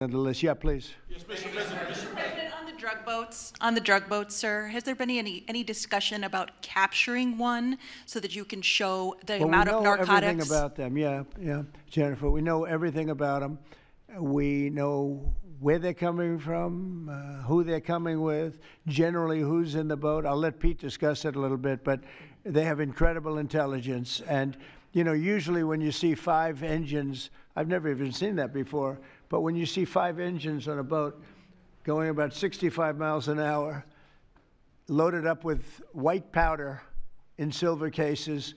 On the list. Yeah, please. Yes, Mr. President. Mr. President, on the drug boats, sir, has there been any discussion about capturing one so that you can show the amount of narcotics? We know everything about them. Yeah, Jennifer. We know everything about them. We know where they're coming from, who they're coming with, generally who's in the boat. I'll let Pete discuss it a little bit, but they have incredible intelligence. And, you know, usually when you see 5 engines, I've never even seen that before, but when you see 5 engines on a boat going about 65 miles an hour, loaded up with white powder in silver cases,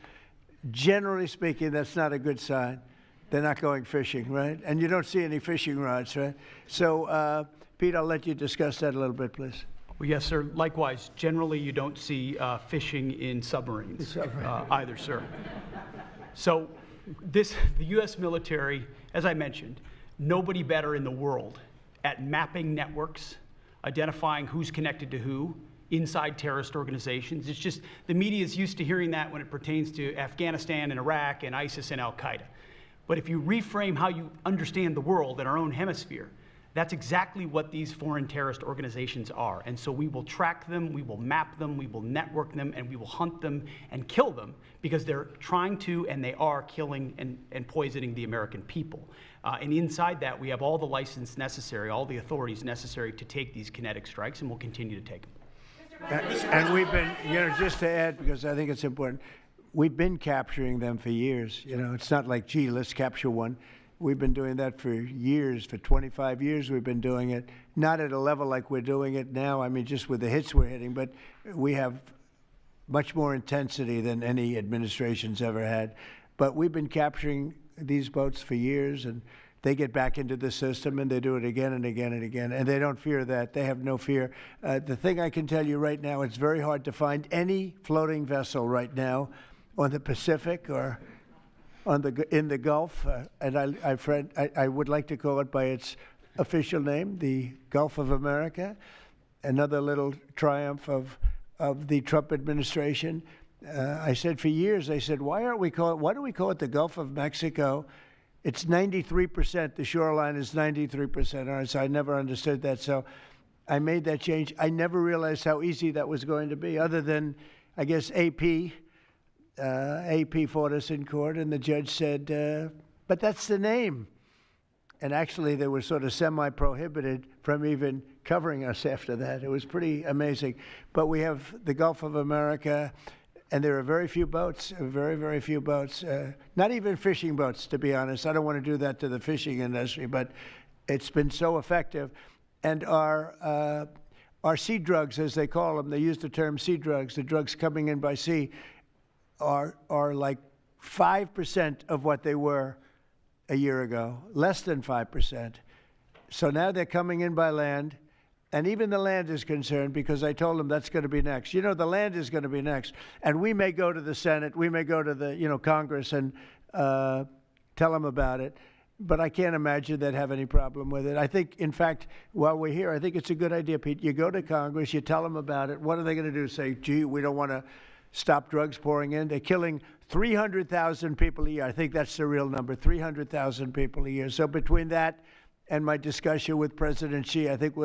generally speaking, that's not a good sign. They're not going fishing, right? And you don't see any fishing rods, right? So, Pete, I'll let you discuss that a little bit, please. Well, yes, sir. Likewise, generally you don't see fishing in submarines either, sir. So the U.S. military, as I mentioned, nobody better in the world at mapping networks, identifying who's connected to who, inside terrorist organizations. It's just the media is used to hearing that when it pertains to Afghanistan and Iraq and ISIS and Al-Qaeda. But if you reframe how you understand the world in our own hemisphere, that's exactly what these foreign terrorist organizations are. And so we will track them, we will map them, we will network them, and we will hunt them and kill them because they're trying to and they are killing and poisoning the American people. And inside that, we have all the license necessary, all the authorities necessary to take these kinetic strikes, and we'll continue to take them. And we've been, you know, just to add, because I think it's important, we've been capturing them for years. You know, it's not like, gee, let's capture one. We've been doing that for years. For 25 years, we've been doing it. Not at a level like we're doing it now. I mean, just with the hits we're hitting, but we have much more intensity than any administration's ever had. But we've been capturing these boats for years, and they get back into the system, and they do it again and again and again, and they don't fear that. They have no fear. The thing I can tell you right now, it's very hard to find any floating vessel right now on the Pacific or in the Gulf, and I would like to call it by its official name, the Gulf of America. Another little triumph of the Trump administration. I said for years, I said, why do we call it the Gulf of Mexico? It's 93%, the shoreline is 93% ours. So I never understood that. So I made that change. I never realized how easy that was going to be, other than, I guess, AP fought us in court, and the judge said, but that's the name. And actually, they were sort of semi-prohibited from even covering us after that. It was pretty amazing. But we have the Gulf of America, and there are very few boats, very, very few boats, not even fishing boats, to be honest. I don't want to do that to the fishing industry, but it's been so effective. And our sea drugs, as they call them, they use the term sea drugs, the drugs coming in by sea, are like 5% of what they were a year ago, less than 5%. So now they're coming in by land, and even the land is concerned because I told them that's going to be next. You know, the land is going to be next, and we may go to the Senate, we may go to the, you know, Congress and tell them about it, but I can't imagine they'd have any problem with it. I think, in fact, while we're here, I think it's a good idea, Pete. You go to Congress, you tell them about it. What are they going to do? Say, gee, we don't want to stop drugs pouring in. They're killing 300,000 people a year. I think that's the real number, 300,000 people a year. So between that and my discussion with President Xi, I think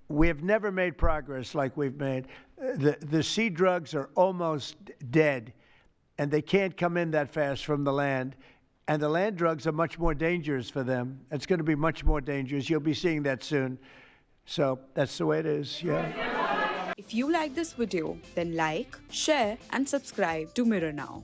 we have never made progress like we've made. The sea drugs are almost dead, and they can't come in that fast from the land. And the land drugs are much more dangerous for them. It's going to be much more dangerous. You'll be seeing that soon. So that's the way it is, yeah. If you like this video, then like, share and subscribe to Mirror Now.